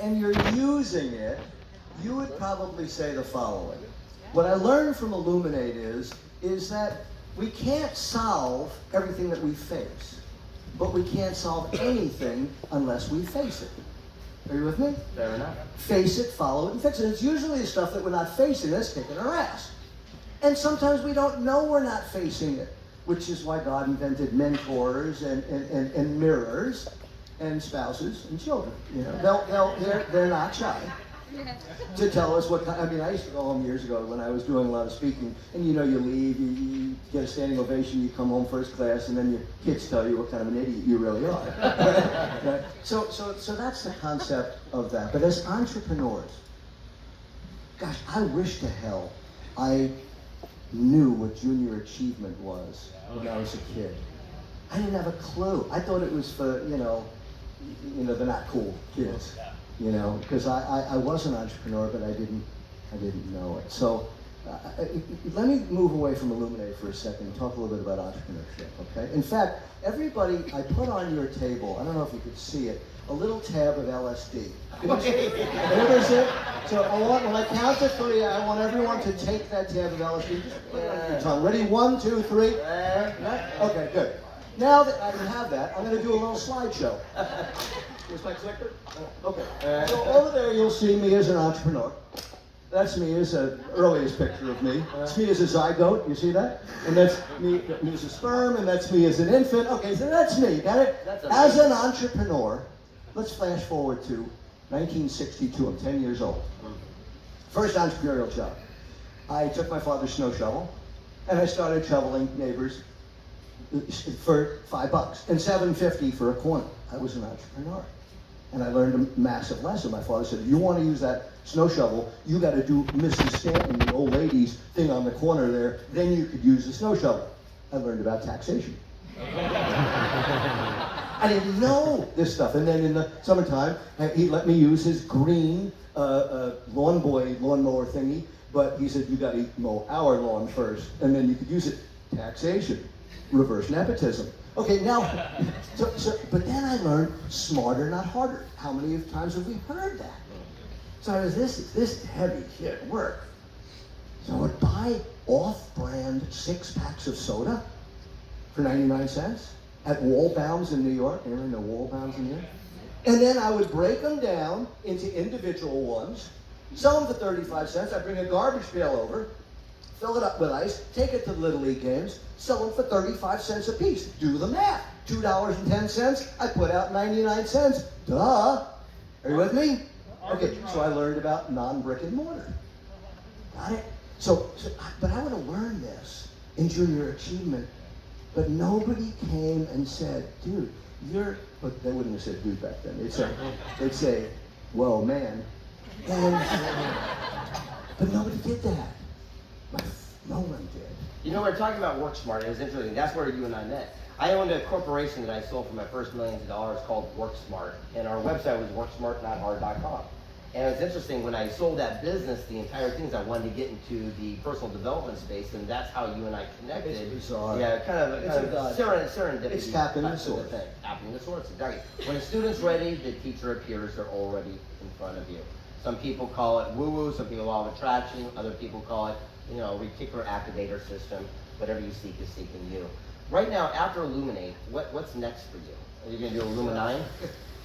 and you're using it, you would probably say the following. What I learned from Illuminate is that we can't solve everything that we face, but we can't solve anything unless we face it. Are you with me? Fair enough. Face it, follow it, and fix it. It's usually the stuff that we're not facing that's kicking our ass. And sometimes we don't know we're not facing it, which is why God invented mentors and mirrors and spouses and children. You know, they're not shy to tell us what kind. I mean, I used to go home years ago when I was doing a lot of speaking, and you know, you leave, you get a standing ovation, you come home first class, and then your kids tell you what kind of an idiot you really are. Right? So that's the concept of that. But as entrepreneurs, gosh, I wish to hell I knew what junior achievement was when I was a kid. I didn't have a clue. I thought it was for, you know, the not cool kids. You know, because I was an entrepreneur, but I didn't know it. So let me move away from Illuminate for a second and talk a little bit about entrepreneurship, okay? In fact, everybody, I put on your table, I don't know if you could see it, a little tab of LSD. Everybody see it? So when I count to 3, I want everyone to take that tab of LSD, just put it on your tongue. Ready? 1, 2, 3. Okay, good. Now that I have that, I'm going to do a little slideshow. Here's my clicker. Okay. So over there you'll see me as an entrepreneur. That's me as an earliest picture of me. It's me as a zygote, you see that? And that's me as a sperm, and that's me as an infant. Okay, so that's me, got it? As an entrepreneur, let's flash forward to 1962. I'm 10 years old. First entrepreneurial job. I took my father's snow shovel, and I started shoveling neighbors for $5 and $7.50 for a corner. I was an entrepreneur. And I learned a massive lesson. My father said, if you want to use that snow shovel, you got to do Mrs. Stanton, the old lady's thing on the corner there, then you could use the snow shovel. I learned about taxation. I didn't know this stuff. And then in the summertime, he let me use his green lawn boy lawnmower thingy, but he said, you got to mow our lawn first, and then you could use it. Taxation. Reverse nepotism. Okay, now, but then I learned smarter, not harder. How many times have we heard that? So I was, this heavy shit work. So I would buy off-brand 6-packs of soda for 99 cents at Wallbounds in New York. Anyone know Wallbounds in New York? And then I would break them down into individual ones, sell them for 35 cents. I'd bring a garbage pail over, fill it up with ice, take it to the Little League games, sell them for 35 cents a piece. Do the math. $2.10, I put out 99 cents. Duh. Are you with me? Okay, so I learned about non-brick and mortar. Got it? But I would have learned this in junior achievement, but nobody came and said, dude, but they wouldn't have said dude back then. They'd say, whoa, man. But nobody did that. No one did. You know, we're talking about Work Smart. It was interesting. That's where you and I met. I owned a corporation that I sold for my first millions of dollars called Work Smart, and our website was worksmartnothard.com. And it was interesting, when I sold that business, the entire thing is I wanted to get into the personal development space, and that's how you and I connected. It's bizarre. Yeah, kind of serendipity. It's tapping the source. Tapping the source, exactly. When a student's ready, the teacher appears. They're already in front of you. Some people call it woo-woo, some people law of attraction, other people call it, reticular activator system. Whatever you seek is seeking you. Right now, after Illuminate, what's next for you? Are you going to do Illumine?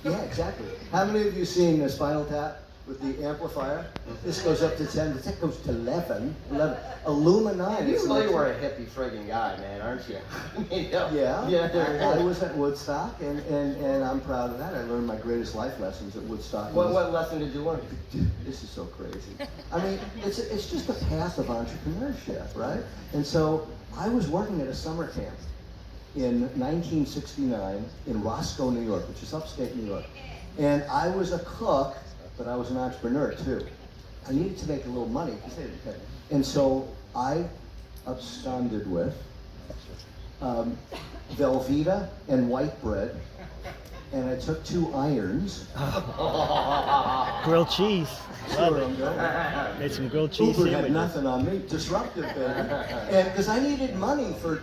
Yeah, exactly. How many of you seen the Spinal Tap with the amplifier? This goes up to 10, this goes to 11. Illumine. You really were a hippie friggin' guy, man, aren't you? Yeah. I was at Woodstock, and I'm proud of that. I learned my greatest life lessons at Woodstock. What lesson did you learn? Dude, this is so crazy. I mean, it's just a path of entrepreneurship, right? And so I was working at a summer camp in 1969 in Roscoe, New York, which is upstate New York. And I was a cook, but I was an entrepreneur too. I needed to make a little money, and so I absconded with Velveeta and white bread, and I took 2 irons. Grilled cheese. Sure, I'm good. Made some grilled cheese Uber had sandwiches. nothing on me. Disruptive, baby. And because I needed money for,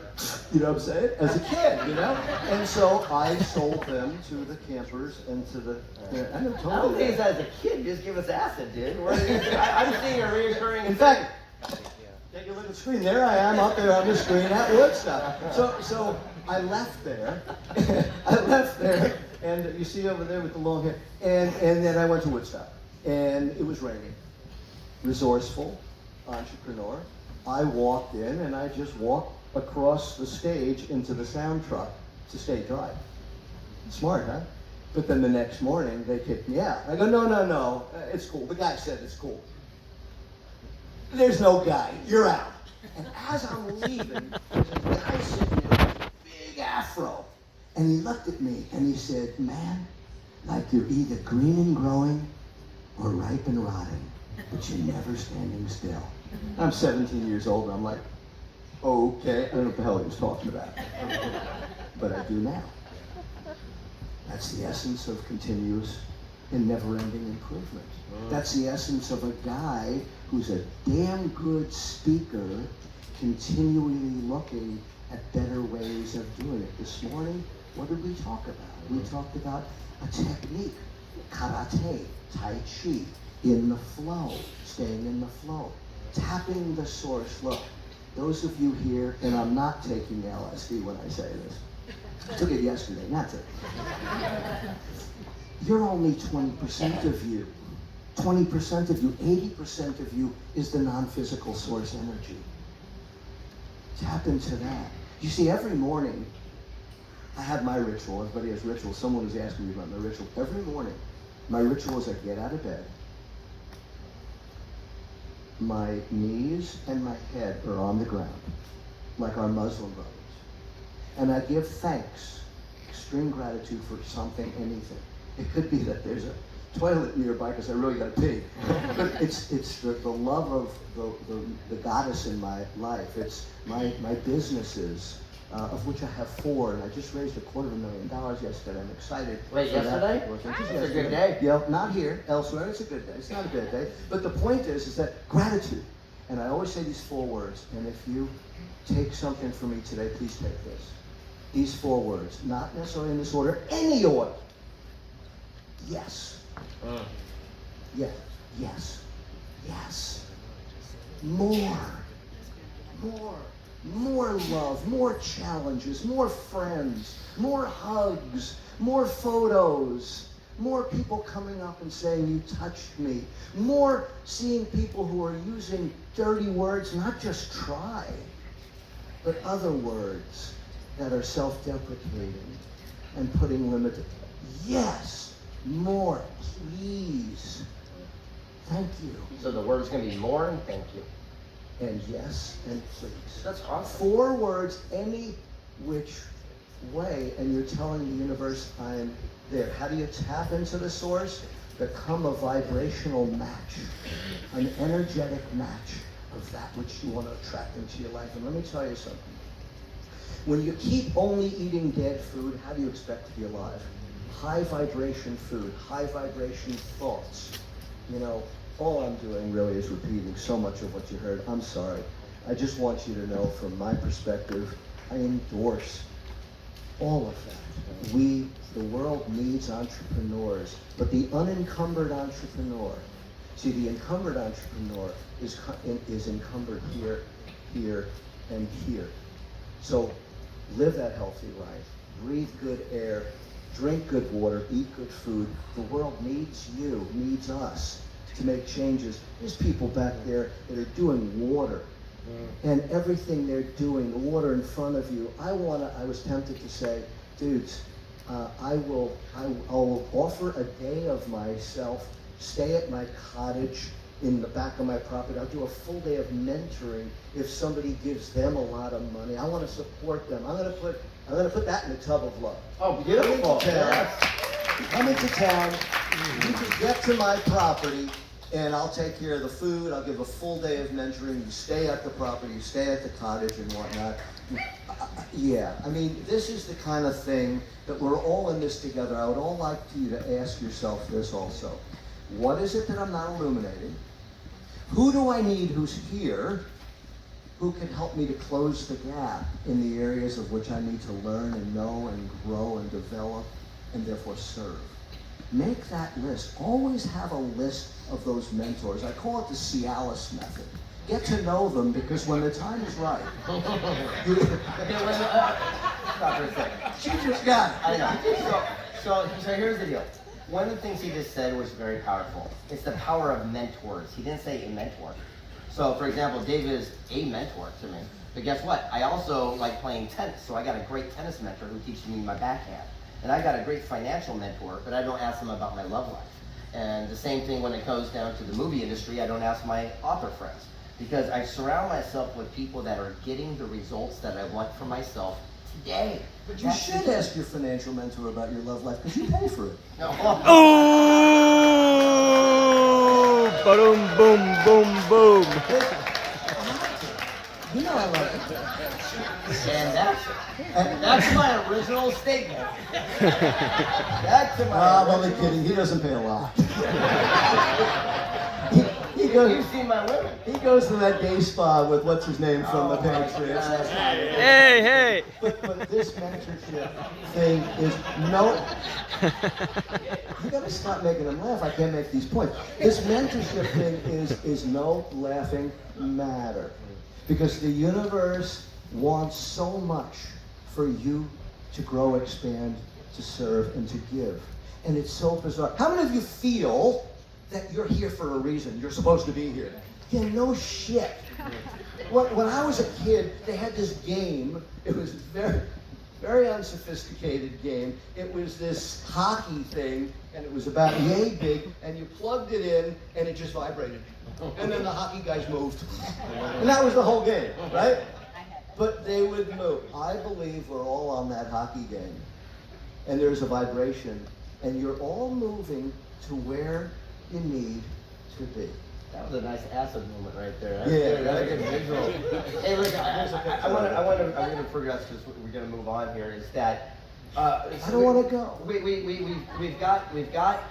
you know what I'm saying, as a kid, you know? And so I sold them to the campers and to the, I never I told don't you think that. as a kid, just give us acid, dude. I'm seeing a reoccurring. In fact, take a look at the screen. There I am up there on the screen at Woodstock. So I left there. And you see over there with the long hair. And then I went to Woodstock. And it was raining. Resourceful, entrepreneur. I walked in and I just walked across the stage into the sound truck to stay dry. Smart, huh? But then the next morning they kicked me out. I go, no, it's cool. The guy said it's cool. There's no guy, you're out. And as I'm leaving, there's a guy sitting there with a big afro. And he looked at me and he said, man, like you're either green and growing or ripe and rotting, but you're never standing still. I'm 17 years old and I'm like, okay, I don't know what the hell he was talking about. But I do now. That's the essence of continuous and never-ending improvement. That's the essence of a guy who's a damn good speaker, continually looking at better ways of doing it. This morning, what did we talk about? We talked about a technique, karate, tai chi, in the flow, staying in the flow, tapping the source. Look, those of you here, and I'm not taking LSD when I say this. I took it yesterday, not it. You're only 20% of you. 20% of you, 80% of you is the non-physical source energy. Tap into that. You see, every morning, I have my ritual. Everybody has rituals. Someone was asking me about my ritual. Every morning, my ritual is I get out of bed. My knees and my head are on the ground, like our Muslim brothers. And I give thanks, extreme gratitude for something, anything. It could be that there's a toilet nearby because I really got to pee. But it's the love of the goddess in my life. It's my businesses, of which I have 4, and I just raised $250,000 yesterday. I'm excited. Wait, for that. yesterday? It's a good day. Yeah, not here, elsewhere. It's a good day. It's not a bad day. But the point is that gratitude. And I always say these 4 words. And if you take something from me today, please take this. These 4 words, not necessarily in this order, any order. Yes. Yes. Yes. Yes. More. More love, more challenges, more friends, more hugs, more photos, more people coming up and saying, you touched me, more seeing people who are using dirty words, not just try, but other words that are self-deprecating and putting limits. Yes, more, please. Thank you. So the word's going to be more and thank you. And yes, and please. That's awesome. 4 words, any which way, and you're telling the universe, I'm there. How do you tap into the source? Become a vibrational match, an energetic match of that which you want to attract into your life. And let me tell you something. When you keep only eating dead food, how do you expect to be alive? High vibration food, high vibration thoughts. You know, all I'm doing really is repeating so much of what you heard. I'm sorry. I just want you to know from my perspective, I endorse all of that. The world needs entrepreneurs, but the unencumbered entrepreneur, see, the encumbered entrepreneur is encumbered here, here, and here. So live that healthy life, breathe good air, drink good water, eat good food. The world needs you, needs us to make changes. There's people back there that are doing water, and everything they're doing, the water in front of you. I was tempted to say, dudes, I'll offer a day of myself, stay at my cottage in the back of my property. I'll do a full day of mentoring if somebody gives them a lot of money. I want to support them. I'm gonna put that in a tub of love. Oh, beautiful. Come into town. You can get to my property, and I'll take care of the food. I'll give a full day of mentoring. You stay at the property, you stay at the cottage and whatnot. Yeah, I mean, this is the kind of thing that we're all in this together. I would all like you to ask yourself this also. What is it that I'm not illuminating? Who do I need who's here who can help me to close the gap in the areas of which I need to learn and know and grow and develop and therefore serve? Make that list. Always have a list of those mentors. I call it the Cialis method. Get to know them, because when the time is right, Stop for a second. she just got it. I know. So here's the deal. One of the things he just said was very powerful. It's the power of mentors. He didn't say a mentor. So, for example, Dave is a mentor to me. But guess what? I also like playing tennis. So I got a great tennis mentor who teaches me my backhand. And I got a great financial mentor, but I don't ask them about my love life. And the same thing when it goes down to the movie industry, I don't ask my author friends. Because I surround myself with people that are getting the results that I want for myself today. But you should ask your financial mentor about your love life, because you pay for it. No. Oh! Boom, boom, boom, boom. You know I love it. And that's my original statement. That's my I'm only kidding. He doesn't pay a lot. he goes. You've seen my women. He goes to that day spa with what's his name from the pantry. Hey, hey. But this mentorship thing is no. You gotta stop making them laugh. I can't make these points. This mentorship thing is no laughing matter, because the universe wants so much for you to grow, expand, to serve, and to give. And it's so bizarre. How many of you feel that you're here for a reason? You're supposed to be here. Yeah, no shit. When I was a kid, they had this game. It was very, very unsophisticated game. It was this hockey thing, and it was about yay big, and you plugged it in, and it just vibrated. And then the hockey guys moved. And that was the whole game, right? But they would move. I believe we're all on that hockey game. And there's a vibration, and you're all moving to where you need to be. That was a nice acid moment right there. Yeah, That's a right. good visual. Hey, look, I'm gonna progress because we're gonna move on here. Is that I don't want to go. We've got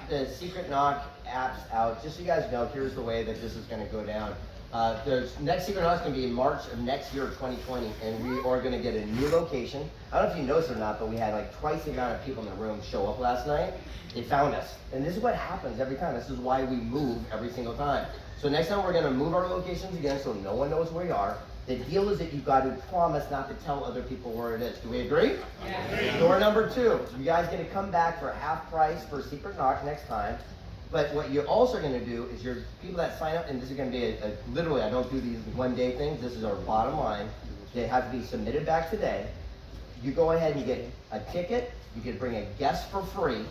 the Secret Knock apps out. Just so you guys know, here's the way that this is gonna go down. The next Secret Knock is going to be in March of next year, 2020, and we are going to get a new location. I don't know if you noticed or not, but we had like twice the amount of people in the room show up last night. They found us. And this is what happens every time. This is why we move every single time. So next time we're going to move our locations again so no one knows where we are. The deal is that you've got to promise not to tell other people where it is. Do we agree? Yeah. Door number 2. You guys are going to come back for half price for Secret Knock next time. But what you're also going to do is your people that sign up, and this is going to be literally, I don't do these one-day things. This is our bottom line. They have to be submitted back today. You go ahead and get a ticket. You can bring a guest for free.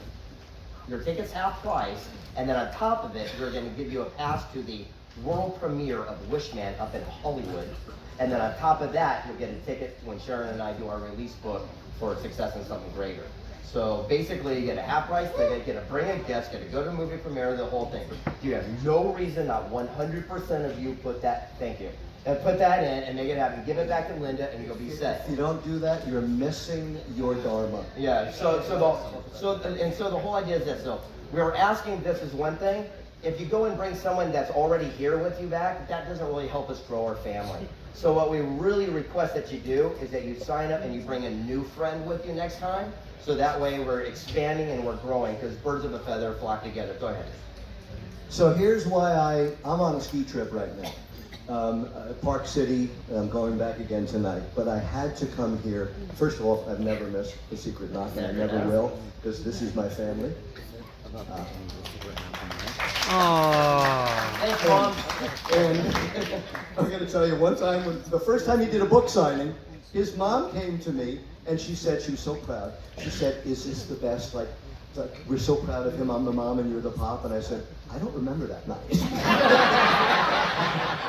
Your ticket's half price. And then on top of it, we're going to give you a pass to the world premiere of Wishman up in Hollywood. And then on top of that, you'll get a ticket when Sharon and I do our release book for Success and Something Greater. So basically, you get a half price ticket, get to bring a guest, get to go to the movie premiere, the whole thing. You have no reason, not 100% of you put that, thank you, and put that in and make it happen. Give it back to Linda and you'll be set. If you don't do that, you're missing your dharma. Yeah, so the whole idea is this. So we're asking this is one thing. If you go and bring someone that's already here with you back, that doesn't really help us grow our family. So what we really request that you do is that you sign up and you bring a new friend with you next time. So that way we're expanding and we're growing, because birds of a feather flock together. Go ahead. So here's why I'm on a ski trip right now. Park City, I'm going back again tonight. But I had to come here. First of all, I've never missed the Secret Knock, and I never will, because this is my family. Thanks, Mom. And I'm going to tell you, one time, the first time he did a book signing, his mom came to me, and she said, she was so proud. She said, "Is this the best? Like, we're so proud of him. I'm the mom and you're the pop." And I said, "I don't remember that night."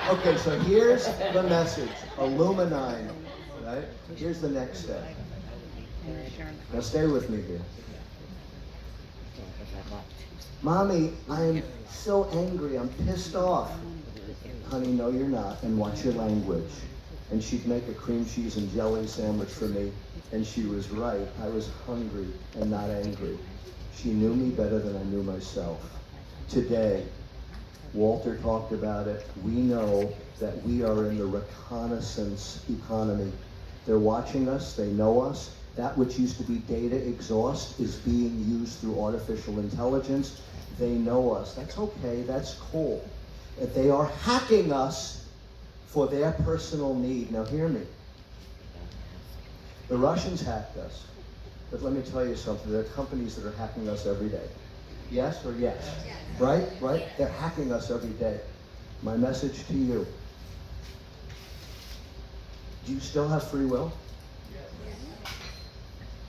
Okay, so here's the message. Illuminine, right? Here's the next step. Now stay with me here. "Mommy, I am so angry. I'm pissed off." "Honey, no, you're not. And watch your language." And she'd make a cream cheese and jelly sandwich for me. And she was right. I was hungry and not angry. She knew me better than I knew myself. today. Walter talked about it. We know that we are in the reconnaissance economy. They're watching us, they know us. That which used to be data exhaust is being used through artificial intelligence. They know us. That's okay, that's cool. They are hacking us for their personal need. Now hear me. The Russians hacked us. But let me tell you something, there are companies that are hacking us every day. Yes or yes? Yes. Right? Right? They're hacking us every day. My message to you. Do you still have free will? Yes.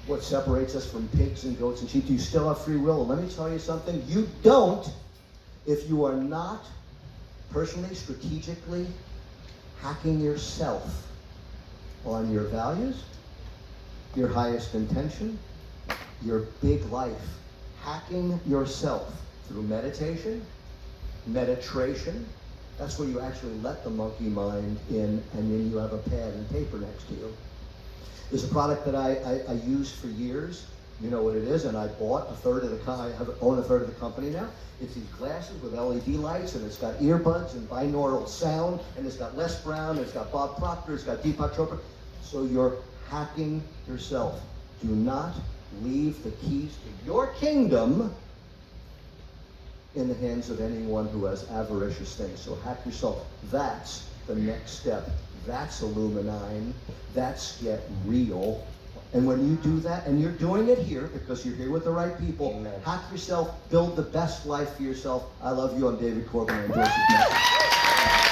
What separates us from pigs and goats and sheep? Do you still have free will? Well, let me tell you something. You don't if you are not personally, strategically hacking yourself on your values, your highest intention, your big life. Hacking yourself through meditation, meditration. That's where you actually let the monkey mind in, and then you have a pad and paper next to you. There's a product that I used for years. You know what it is, and I bought a third of the I own a third of the company now. It's these glasses with LED lights, and it's got earbuds and binaural sound, and it's got Les Brown, and it's got Bob Proctor, it's got Deepak Chopra. So you're hacking yourself. Do not leave the keys to your kingdom in the hands of anyone who has avaricious things. So hack yourself. That's the next step. That's Illuminine. That's get real. And when you do that, and you're doing it here because you're here with the right people, amen. Hack yourself, build the best life for yourself. I love you. I'm David Corbin. I enjoy this message.